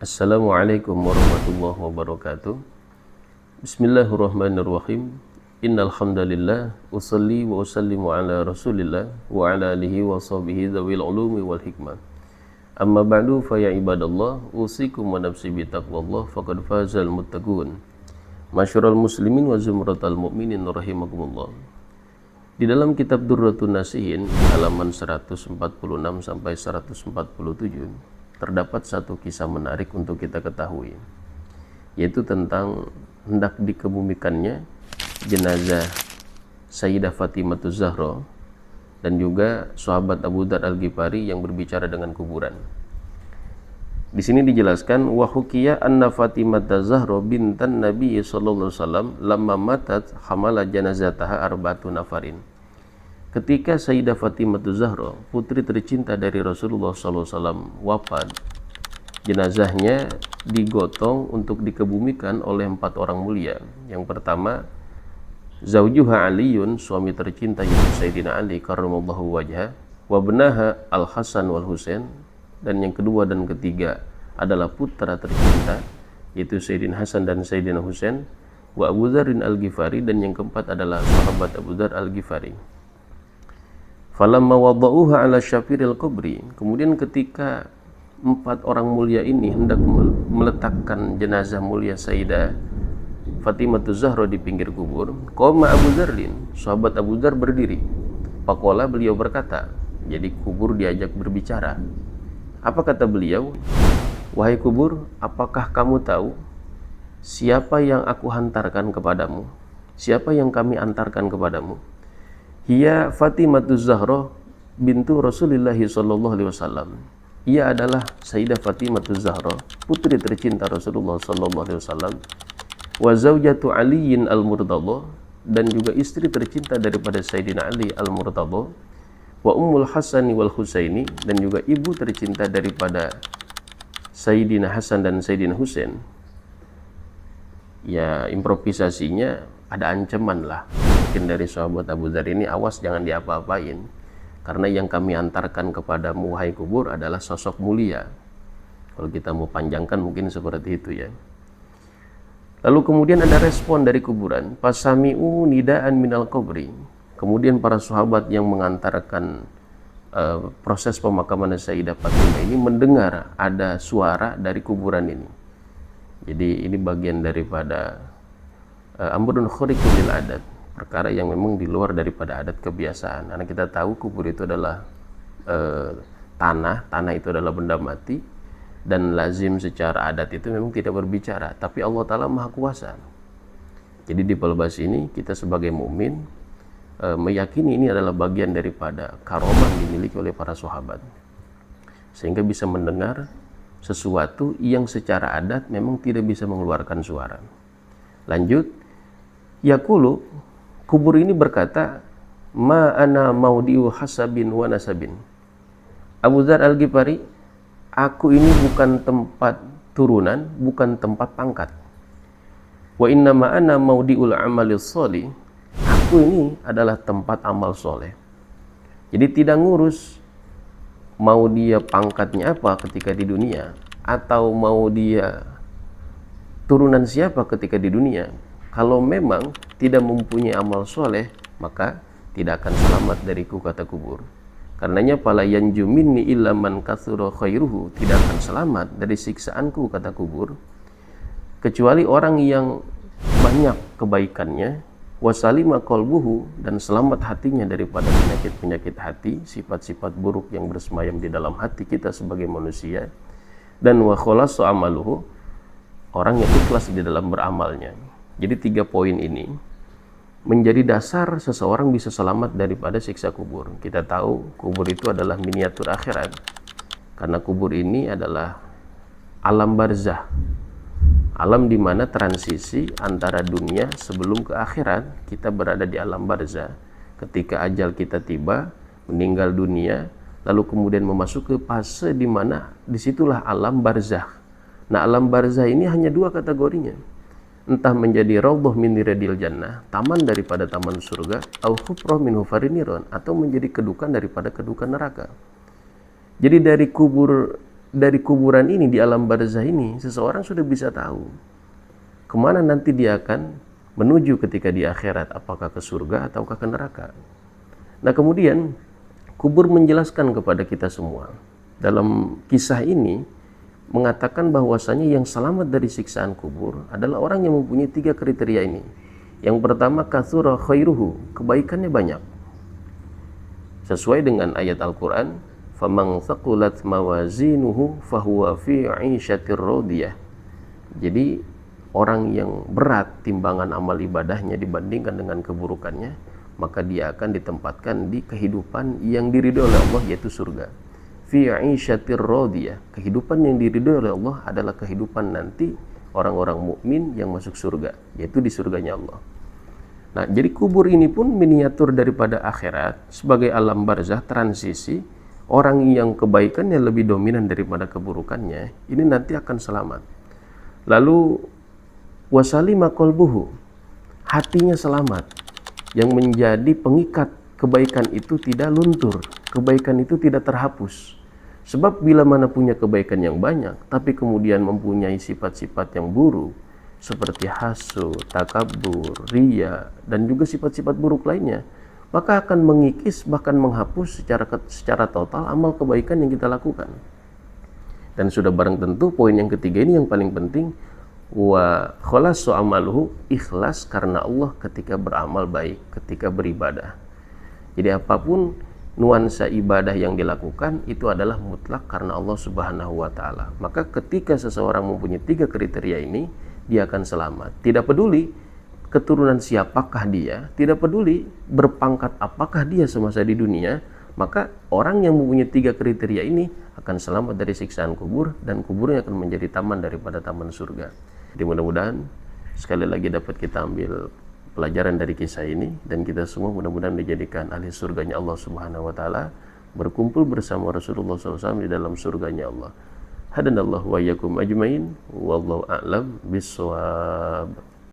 Assalamualaikum warahmatullahi wabarakatuh. Bismillahirrahmanirrahim. Innal hamdalillah usolli wa usallimu ala Rasulillah wa ala alihi wa sahbihi dzawil ulumi wal hikmah. Amma ba'du fa ya ibadallah usikum wa nafsi bi taqwallah faqad fazal muttaqun. Masyarul muslimin wa zumratal mu'minin rahimakumullah. Di dalam kitab Durratun Nasihin halaman 146 sampai 147 terdapat satu kisah menarik untuk kita ketahui, yaitu tentang hendak dikebumikannya jenazah Sayyidah Fatimah Zahra dan juga sahabat Abu Dzar Al-Ghifari yang berbicara dengan kuburan. Di sini dijelaskan wa hukiya anna Fatimah Zahra bintan Nabi sallallahu alaihi wasallam lamma matat hamala janazataha arba'atu nafarin. Ketika Sayyidah Fatimah Zahra, putri tercinta dari Rasulullah SAW, wafat, jenazahnya digotong untuk dikebumikan oleh 4 orang mulia. Yang pertama, Zaujuha Aliyun, suami tercinta yaitu Sayyidina Ali karramallahu wajhah, wa benaha Al-Hasan wal Husain, dan yang kedua dan ketiga adalah putra tercinta yaitu Sayyidina Hasan dan Sayyidina Husain, wa Abu Dzar Al-Ghifari, dan yang keempat adalah sahabat Abu Dzar Al-Ghifari. Falamma wada'uha ala syafiril qabri, kemudian ketika 4 orang mulia ini hendak meletakkan jenazah mulia Sayyidah Fatimah Zahra di pinggir kubur, qoma Abu Dzarrin, sahabat Abu Dzar berdiri. Faqala, beliau berkata, jadi kubur diajak berbicara. Apa kata beliau? Wahai kubur, apakah kamu tahu siapa yang aku hantarkan kepadamu? Siapa yang kami antarkan kepadamu? Hiya Fatimah Zahra bintu Rasulullah sallallahu alaihi wasallam. Ia adalah Sayyidah Fatimah Zahra, putri tercinta Rasulullah sallallahu alaihi wasallam. Wa zaujatu Aliyin al-Murtadha, dan juga istri tercinta daripada Sayyidina Ali al-Murtadha. Wa ummul Hasan wal Husaini, dan juga ibu tercinta daripada Sayyidina Hasan dan Sayyidina Husain. Ya, improvisasinya ada ancaman lah. Mungkin dari sahabat Abu Dzar ini, awas jangan diapa-apain, karena yang kami antarkan kepadamu wahai kubur adalah sosok mulia. Kalau kita mau panjangkan mungkin seperti itu ya. Lalu kemudian ada respon dari kuburan, pasami'u nidaan minal qabri. Kemudian para sahabat yang mengantarkan proses pemakaman Sayyidah Fatimah ini mendengar ada suara dari kuburan ini. Jadi ini bagian daripada amrun khariqun lil adat, perkara yang memang di luar daripada adat kebiasaan. Karena kita tahu kubur itu adalah tanah itu adalah benda mati, dan lazim secara adat itu memang tidak berbicara, tapi Allah Ta'ala Maha Kuasa. Jadi di pelbas ini kita sebagai mukmin meyakini ini adalah bagian daripada karomah dimiliki oleh para sahabat, sehingga bisa mendengar sesuatu yang secara adat memang tidak bisa mengeluarkan suara. Lanjut, yaqulu, kubur ini berkata, ma ana maudiu hasabin wa nasabin. Abu Dzar Al-Ghifari, aku ini bukan tempat turunan, bukan tempat pangkat. Wa inna ma ana maudiul amalis sholih, aku ini adalah tempat amal soleh. Jadi tidak ngurus mau dia pangkatnya apa ketika di dunia, atau mau dia turunan siapa ketika di dunia. Kalau memang tidak mempunyai amal soleh, maka tidak akan selamat dariku, kata kubur. Karenanya pala yanju minni illa man katsura khairuhu, tidak akan selamat dari siksaanku, kata kubur, kecuali orang yang banyak kebaikannya, wasalima qalbuhu, dan selamat hatinya daripada penyakit-penyakit hati, sifat-sifat buruk yang bersemayam di dalam hati kita sebagai manusia, dan wa khalasu amaluhu, orang yang ikhlas di dalam beramalnya. Jadi 3 poin ini menjadi dasar seseorang bisa selamat daripada siksa kubur. Kita tahu kubur itu adalah miniatur akhirat, karena kubur ini adalah alam barzah, alam di mana transisi antara dunia sebelum ke akhirat. Kita berada di alam barzah. Ketika ajal kita tiba, meninggal dunia, lalu kemudian memasuki fase di mana disitulah alam barzah. Nah, alam barzah ini hanya 2 kategorinya. Entah menjadi raudhah min riyadil jannah, taman daripada taman surga, au hufrah min hufarin niran, atau menjadi kedukan daripada kedukan neraka. Jadi dari kubur dari kuburan ini, di alam barzah ini, seseorang sudah bisa tahu kemana nanti dia akan menuju ketika di akhirat, apakah ke surga ataukah ke neraka. Nah kemudian kubur menjelaskan kepada kita semua dalam kisah ini, mengatakan bahwasanya yang selamat dari siksaan kubur adalah orang yang mempunyai 3 kriteria ini. Yang pertama, katsura khairuhu, kebaikannya banyak. Sesuai dengan ayat Al-Quran, faman thaqulat mawazinuhu fahuwa fi 'ishatir radiyah. Jadi orang yang berat timbangan amal ibadahnya dibandingkan dengan keburukannya, maka dia akan ditempatkan di kehidupan yang diridhoi oleh Allah, yaitu surga. Fi 'ishatir radiyah, kehidupan yang diridhoi oleh Allah adalah kehidupan nanti orang-orang mukmin yang masuk surga, yaitu di surganya Allah. Nah, jadi kubur ini pun miniatur daripada akhirat sebagai alam barzah transisi. Orang yang kebaikannya lebih dominan daripada keburukannya, ini nanti akan selamat. Lalu wasalima qalbuhu, hatinya selamat, yang menjadi pengikat kebaikan itu tidak luntur, kebaikan itu tidak terhapus. Sebab bila mana punya kebaikan yang banyak, tapi kemudian mempunyai sifat-sifat yang buruk, seperti hasud, takabur, riya, dan juga sifat-sifat buruk lainnya, maka akan mengikis, bahkan menghapus secara total amal kebaikan yang kita lakukan. Dan sudah barang tentu poin yang ketiga ini yang paling penting, wa khalasu amaluhu, ikhlas karena Allah ketika beramal baik, ketika beribadah. Jadi apapun nuansa ibadah yang dilakukan itu adalah mutlak karena Allah Subhanahu wa taala. Maka ketika seseorang mempunyai 3 kriteria ini, dia akan selamat. Tidak peduli keturunan siapakah dia, tidak peduli berpangkat apakah dia semasa di dunia, maka orang yang mempunyai 3 kriteria ini akan selamat dari siksaan kubur, dan kuburnya akan menjadi taman daripada taman surga. Jadi mudah-mudahan sekali lagi dapat kita ambil pelajaran dari kisah ini, dan kita semua mudah-mudahan dijadikan ahli surganya Allah Subhanahu wa taala, berkumpul bersama Rasulullah SAW di dalam surganya Allah. Hadanallahu wa iyyakum ajmain, wallahu a'lam bissawab.